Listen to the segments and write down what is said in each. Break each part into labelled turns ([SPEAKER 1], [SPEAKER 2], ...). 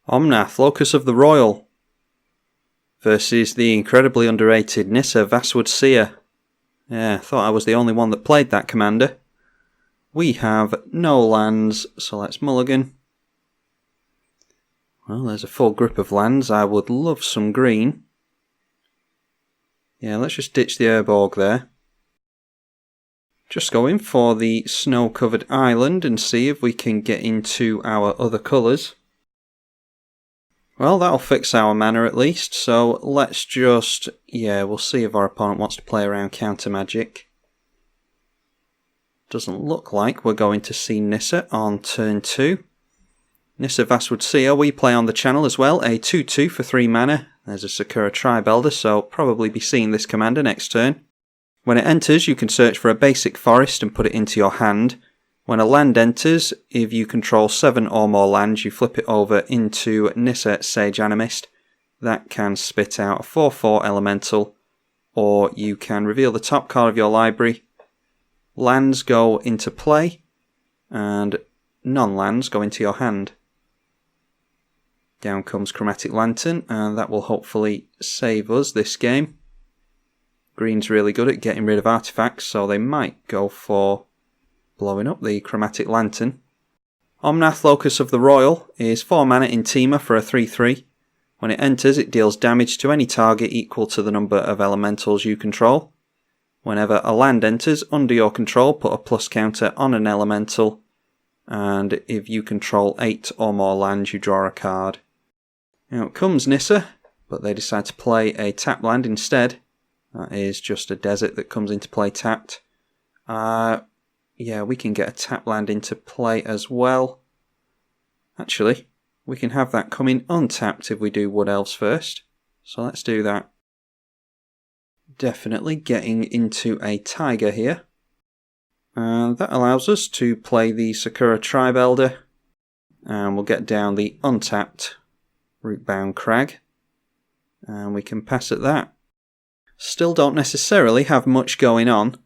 [SPEAKER 1] Omnath, Locus of the Roil versus the incredibly underrated Nissa, Vastwood, Seer. Yeah, thought I was the only one that played that commander. We have no lands, so let's mulligan. Well, there's a full grip of lands. I would love some green. Yeah, let's just ditch the Urborg there. Just go in for the snow-covered island and see if we can get into our other colours. Well, that'll fix our mana at least, so let's just... yeah, we'll see if our opponent wants to play around counter magic. Doesn't look like we're going to see Nissa on turn 2. Nissa, Vastwood, Seer, we play on the channel as well, a 2-2 for 3 mana. There's a Sakura Tribalkai, so probably be seeing this commander next turn. When it enters, you can search for a basic forest and put it into your hand. When a land enters, if you control 7 or more lands, you flip it over into Nissa, Sage Animist. That can spit out a 4/4 elemental, or you can reveal the top card of your library. Lands go into play, and non-lands go into your hand. Down comes Chromatic Lantern, and that will hopefully save us this game. Green's really good at getting rid of artifacts, so they might go for blowing up the Chromatic Lantern. Omnath, Locus of the Roil is 4 mana in Temur for a 3/3. When it enters, it deals damage to any target equal to the number of elementals you control. Whenever a land enters under your control, put a plus counter on an elemental, and if you control 8 or more lands, you draw a card. Out comes Nissa, but they decide to play a tap land instead. That is just a desert that comes into play tapped. Yeah, we can get a tap land into play as well. Actually, we can have that come in untapped if we do Wood Elves first. So let's do that. Definitely getting into a Tiger here. And that allows us to play the Sakura Tribalkai. And we'll get down the untapped Rootbound Crag. And we can pass at that. Still don't necessarily have much going on.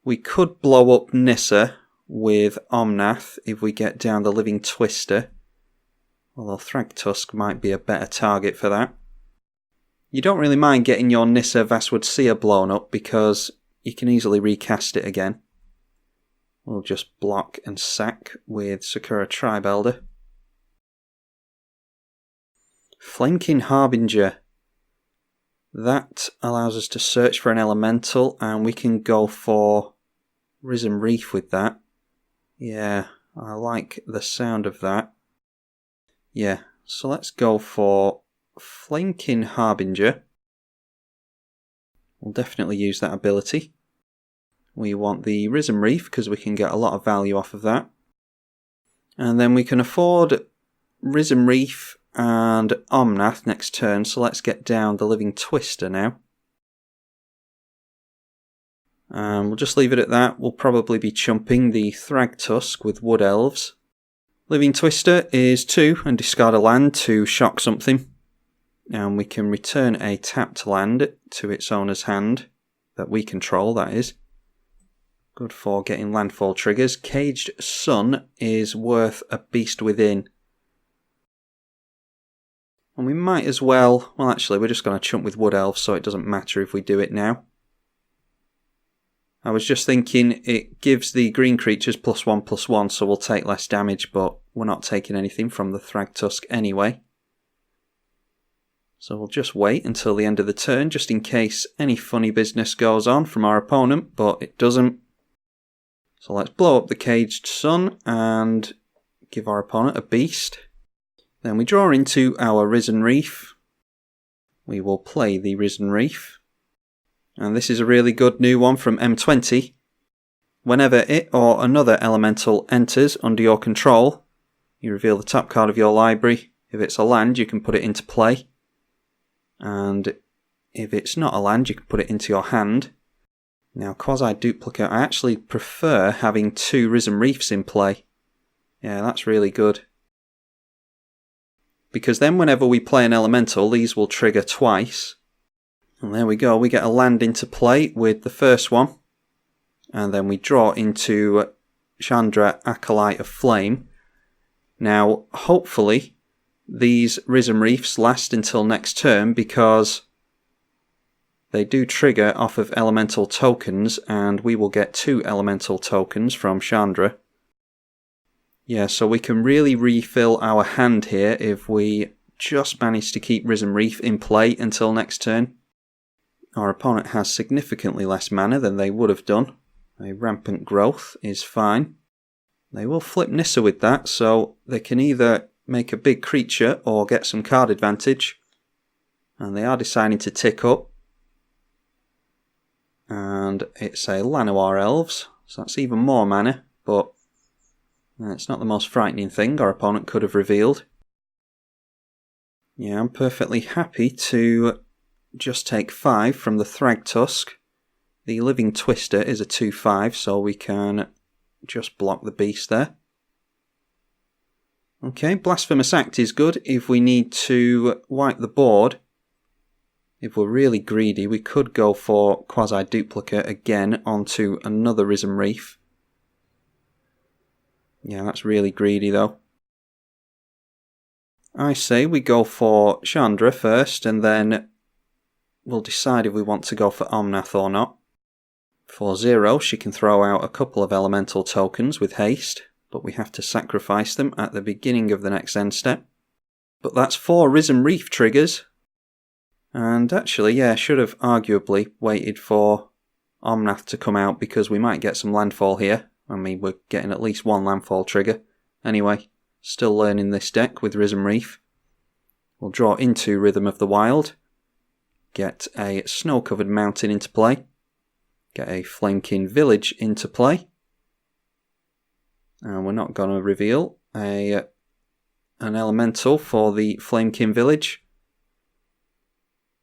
[SPEAKER 1] We could blow up Nissa with Omnath if we get down the Living Twister. Although Thragtusk might be a better target for that. You don't really mind getting your Nissa, Vastwood, Seer blown up because you can easily recast it again. We'll just block and sack with Sakura Tribalkai. Flamekin Harbinger. That allows us to search for an elemental, and we can go for Risen Reef with that. Yeah, I like the sound of that. Yeah, so let's go for Flamekin Harbinger. We'll definitely use that ability. We want the Risen Reef because we can get a lot of value off of that. And then we can afford Risen Reef and Omnath next turn, so let's get down the Living Twister now. We'll just leave it at that. We'll probably be chumping the Thragtusk with Wood Elves. Living Twister is 2 and discard a land to shock something. And we can return a tapped land to its owner's hand, that we control, that is. Good for getting landfall triggers. Caged Sun is worth a Beast Within. And we might as well actually we're just going to chump with Wood Elves, so it doesn't matter if we do it now. I was just thinking it gives the green creatures +1/+1, so we'll take less damage, but we're not taking anything from the Thragtusk anyway. So we'll just wait until the end of the turn, just in case any funny business goes on from our opponent, but it doesn't. So let's blow up the Caged Sun and give our opponent a beast. Then we draw into our Risen Reef. We will play the Risen Reef. And this is a really good new one from M20. Whenever it or another elemental enters under your control, you reveal the top card of your library. If it's a land, you can put it into play. And if it's not a land, you can put it into your hand. Now, Quasi-Duplicate, I actually prefer having 2 Risen Reefs in play. Yeah, that's really good. Because then whenever we play an elemental, these will trigger twice. And there we go, we get a land into play with the first one. And then we draw into Chandra, Acolyte of Flame. Now, hopefully, these Risen Reefs last until next turn because they do trigger off of elemental tokens, and we will get 2 elemental tokens from Chandra. Yeah, so we can really refill our hand here if we just manage to keep Risen Reef in play until next turn. Our opponent has significantly less mana than they would have done. A Rampant Growth is fine. They will flip Nissa with that, so they can either make a big creature or get some card advantage. And they are deciding to tick up. And it's a Llanowar Elves, so that's even more mana, but it's not the most frightening thing our opponent could have revealed. Yeah, I'm perfectly happy to just take 5 from the Thragtusk. The Living Twister is a 2/5, so we can just block the beast there. Okay, Blasphemous Act is good if we need to wipe the board. If we're really greedy, we could go for Quasi-Duplicate again onto another Risen Reef. Yeah, that's really greedy though. I say we go for Chandra first, and then we'll decide if we want to go for Omnath or not. For 0, she can throw out a couple of elemental tokens with haste, but we have to sacrifice them at the beginning of the next end step. But that's 4 Risen Reef triggers. And actually, yeah, should have arguably waited for Omnath to come out because we might get some Landfall here. I mean, we're getting at least 1 Landfall trigger. Anyway, still learning this deck with Risen Reef. We'll draw into Rhythm of the Wild. Get a Snow-Covered Mountain into play. Get a Flamekin Village into play. And we're not going to reveal an elemental for the Flamekin Village.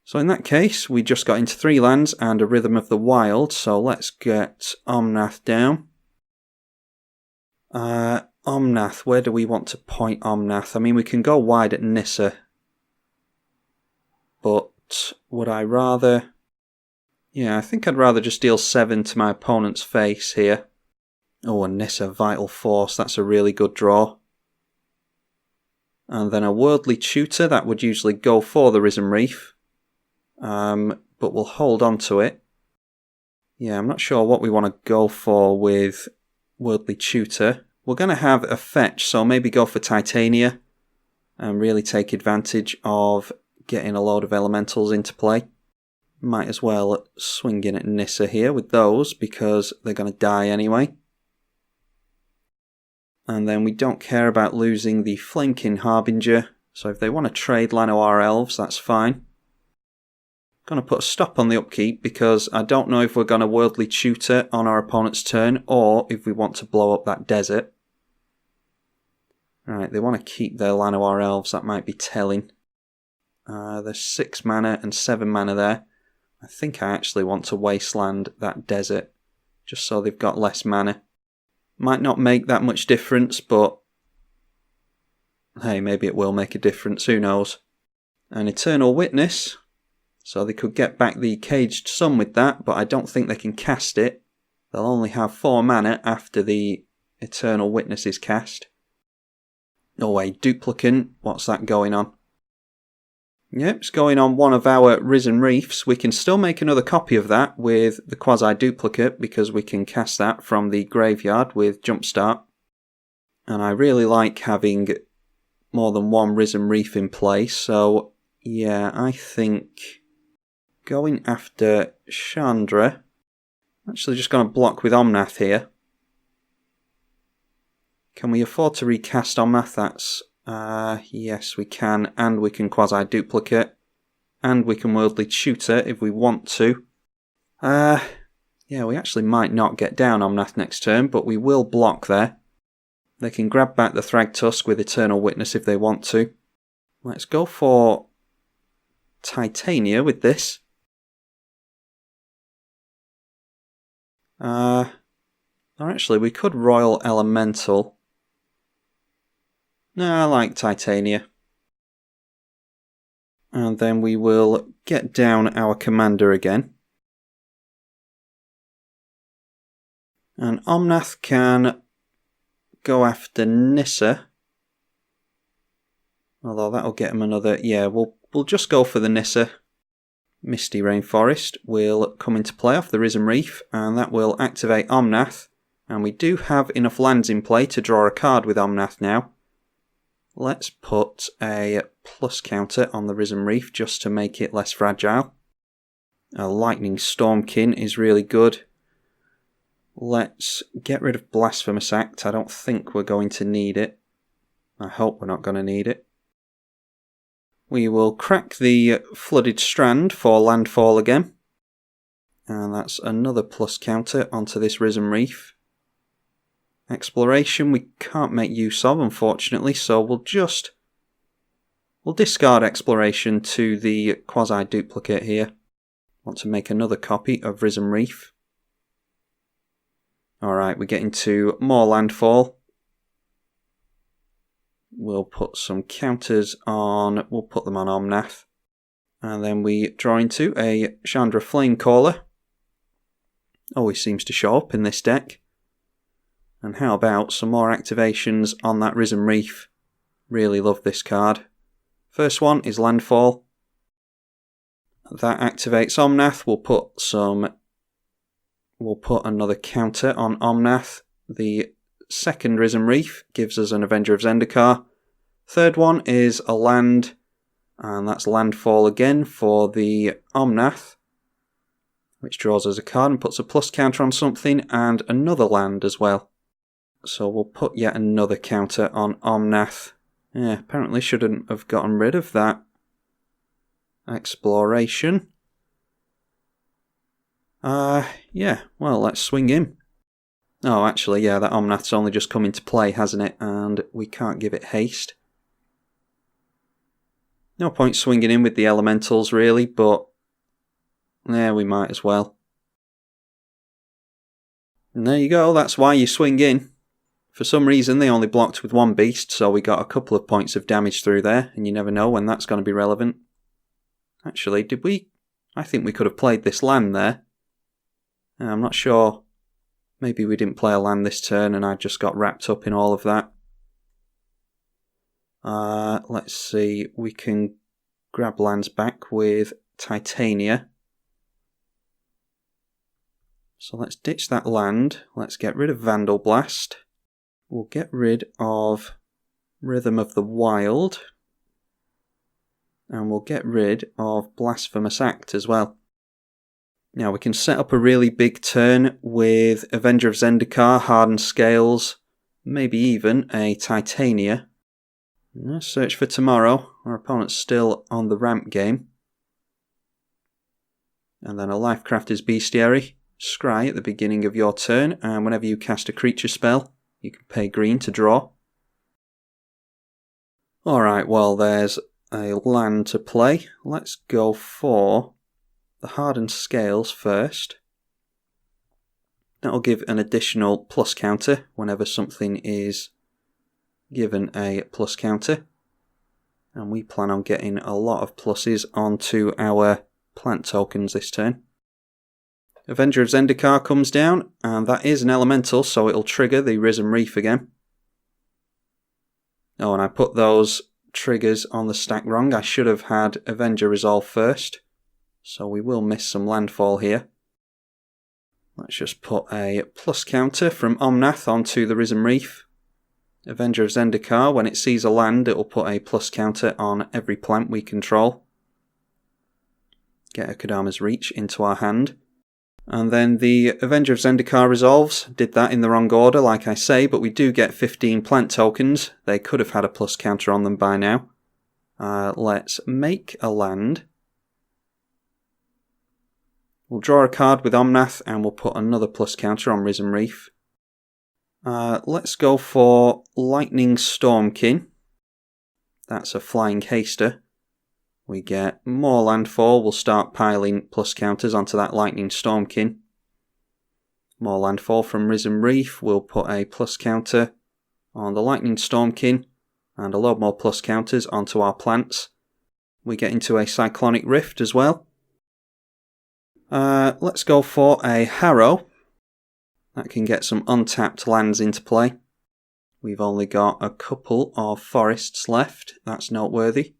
[SPEAKER 1] So in that case, we just got into 3 lands and a Rhythm of the Wild, so let's get Omnath down. Omnath, where do we want to point Omnath? I mean, we can go wide at Nissa, but would I rather... Yeah, I think I'd rather just deal 7 to my opponent's face here. Oh, a Nissa Vital Force, that's a really good draw. And then a Worldly Tutor, that would usually go for the Risen Reef. But we'll hold on to it. Yeah, I'm not sure what we want to go for with Worldly Tutor. We're going to have a fetch, so maybe go for Titania and really take advantage of getting a load of elementals into play. Might as well swing in at Nissa here with those because they're going to die anyway. And then we don't care about losing the Flamekin Harbinger, so if they want to trade Llanowar Elves, that's fine. Going to put a stop on the upkeep because I don't know if we're going to Worldly Tutor on our opponent's turn or if we want to blow up that desert. Right, they want to keep their Llanowar Elves, that might be telling. There's 6 mana and 7 mana there. I think I actually want to wasteland that desert just so they've got less mana. Might not make that much difference, but hey, maybe it will make a difference, who knows. An Eternal Witness, so they could get back the Caged Sun with that, but I don't think they can cast it. They'll only have 4 mana after the Eternal Witness is cast. Oh, a Duplicant, what's that going on? Yep, it's going on one of our Risen Reefs. We can still make another copy of that with the Quasi-Duplicate because we can cast that from the graveyard with Jumpstart. And I really like having more than 1 Risen Reef in play, so yeah, I think going after Chandra, I'm actually just going to block with Omnath here. Can we afford to recast Omnath? That's... yes, we can, and we can Quasi-Duplicate, and we can Worldly Tutor if we want to. Yeah, we actually might not get down Omnath next turn, but we will block there. They can grab back the Thragtusk with Eternal Witness if they want to. Let's go for Titania with this. Or actually, we could Roil Elemental. No, I like Titania. And then we will get down our commander again. And Omnath can go after Nissa. Although that'll get him another... Yeah, we'll just go for the Nissa. Misty Rainforest will come into play off the Risen Reef, and that will activate Omnath. And we do have enough lands in play to draw a card with Omnath now. Let's put a plus counter on the Risen Reef just to make it less fragile. A Lightning Stormkin is really good. Let's get rid of Blasphemous Act. I don't think we're going to need it. I hope we're not going to need it. We will crack the Flooded Strand for Landfall again. And that's another plus counter onto this Risen Reef. Exploration we can't make use of, unfortunately, so we'll discard Exploration to the quasi-duplicate here. Want to make another copy of Risen Reef. Alright, we're getting to more Landfall. We'll put some counters on, we'll put them on Omnath. And then we draw into a Chandra Flamecaller. Always seems to show up in this deck. And how about some more activations on that Risen Reef? Really love this card. First one is Landfall. That activates Omnath. We'll put another counter on Omnath. The second Risen Reef gives us an Avenger of Zendikar. Third one is a land, and that's Landfall again for the Omnath, which draws us a card and puts a plus counter on something, and another land as well. So we'll put yet another counter on Omnath. Yeah, apparently shouldn't have gotten rid of that Exploration. Yeah, well, let's swing in. Oh, actually, yeah, that Omnath's only just come into play, hasn't it? And we can't give it haste. No point swinging in with the elementals, really, but yeah, we might as well. And there you go, that's why you swing in. For some reason, they only blocked with one beast, so we got a couple of points of damage through there, and you never know when that's going to be relevant. Actually, did we? I think we could have played this land there. I'm not sure. Maybe we didn't play a land this turn and I just got wrapped up in all of that. Let's see. We can grab lands back with Titania. So let's ditch that land. Let's get rid of Vandal Blast. We'll get rid of Rhythm of the Wild. And we'll get rid of Blasphemous Act as well. Now we can set up a really big turn with Avenger of Zendikar, Hardened Scales, maybe even a Titania. Search for tomorrow. Our opponent's still on the ramp game. And then a Lifecrafter's Bestiary. Scry at the beginning of your turn, and whenever you cast a creature spell, you can pay green to draw. Alright, well there's a land to play. Let's go for the Hardened Scales first. That'll give an additional plus counter whenever something is given a plus counter. And we plan on getting a lot of pluses onto our plant tokens this turn. Avenger of Zendikar comes down, and that is an elemental, so it'll trigger the Risen Reef again. Oh, and I put those triggers on the stack wrong. I should have had Avenger Resolve first. So we will miss some landfall here. Let's just put a plus counter from Omnath onto the Risen Reef. Avenger of Zendikar, when it sees a land, it will put a plus counter on every plant we control. Get a Kodama's Reach into our hand. And then the Avenger of Zendikar resolves. Did that in the wrong order, like I say, but we do get 15 plant tokens. They could have had a plus counter on them by now. Let's make a land. We'll draw a card with Omnath and we'll put another plus counter on Risen Reef. Let's go for Lightning Stormkin. That's a Flying Haster. We get more landfall. We'll start piling plus counters onto that Lightning Stormkin. More landfall from Risen Reef. We'll put a plus counter on the Lightning Stormkin and a lot more plus counters onto our plants. We get into a Cyclonic Rift as well. Let's go for a Harrow. That can get some untapped lands into play. We've only got a couple of forests left. That's noteworthy.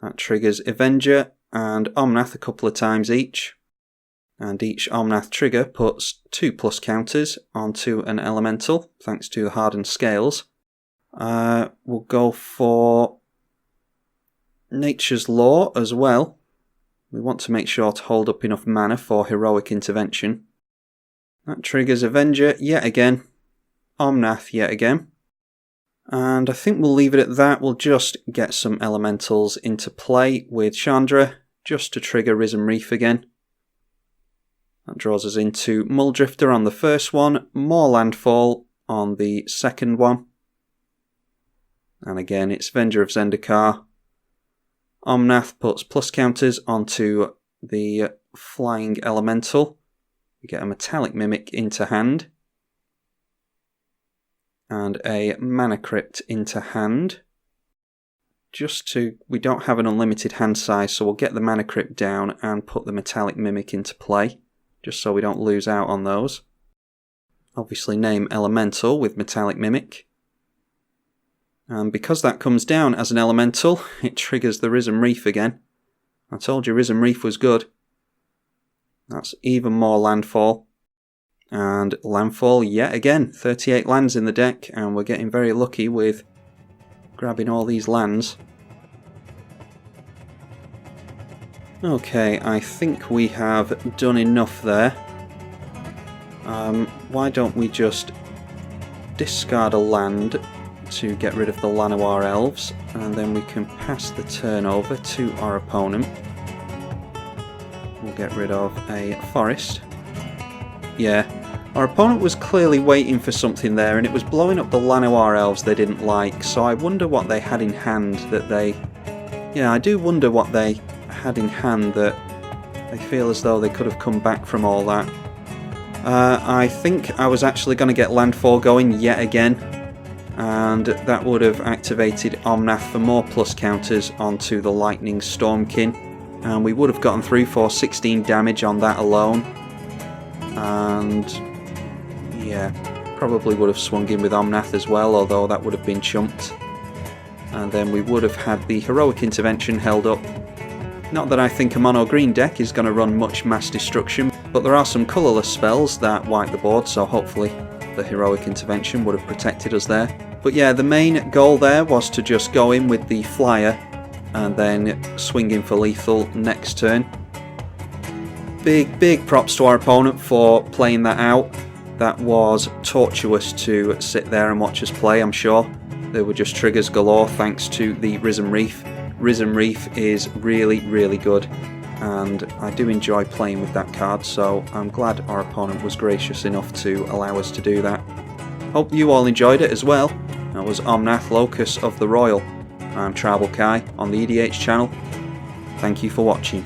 [SPEAKER 1] That triggers Avenger and Omnath a couple of times each. And each Omnath trigger puts 2+ counters onto an elemental, thanks to the hardened scales. We'll go for Nature's Law as well. We want to make sure to hold up enough mana for Heroic Intervention. That triggers Avenger yet again. Omnath yet again. And I think we'll leave it at that. We'll just get some elementals into play with Chandra, just to trigger Risen Reef again. That draws us into Muldrifter on the first one, more Landfall on the second one. And again, it's Venger of Zendikar. Omnath puts plus counters onto the flying elemental. We get a Metallic Mimic into hand. And a Mana Crypt into hand. We don't have an unlimited hand size, so we'll get the Mana Crypt down and put the Metallic Mimic into play, just so we don't lose out on those. Obviously name Elemental with Metallic Mimic. And because that comes down as an Elemental, it triggers the Risen Reef again. I told you Risen Reef was good. That's even more Landfall. And Landfall yet again, 38 lands in the deck, and we're getting very lucky with grabbing all these lands. Okay, I think we have done enough there. Why don't we just discard a land to get rid of the Llanowar Elves, and then we can pass the turn over to our opponent. We'll get rid of a forest. Yeah, our opponent was clearly waiting for something there, and it was blowing up the Llanowar Elves they didn't like, so I wonder what they had in hand that they... Yeah, I do wonder what they had in hand that they feel as though they could have come back from all that. I think I was actually going to get Landfall going yet again, and that would have activated Omnath for more plus counters onto the Lightning Stormkin, and we would have gotten through for 16 damage on that alone. And yeah, probably would have swung in with Omnath as well, although that would have been chumped. And then we would have had the Heroic Intervention held up. Not that I think a mono green deck is going to run much mass destruction, but there are some colourless spells that wipe the board, so hopefully the Heroic Intervention would have protected us there. But yeah, the main goal there was to just go in with the flyer and then swing in for lethal next turn. Big props to our opponent for playing that out. That was tortuous to sit there and watch us play, I'm sure. There were just triggers galore thanks to the Risen Reef. Risen Reef is really good, and I do enjoy playing with that card, so I'm glad our opponent was gracious enough to allow us to do that. Hope you all enjoyed it as well. That was Omnath, Locus of the Roil. I'm tribalkai on the EDH channel. Thank you for watching.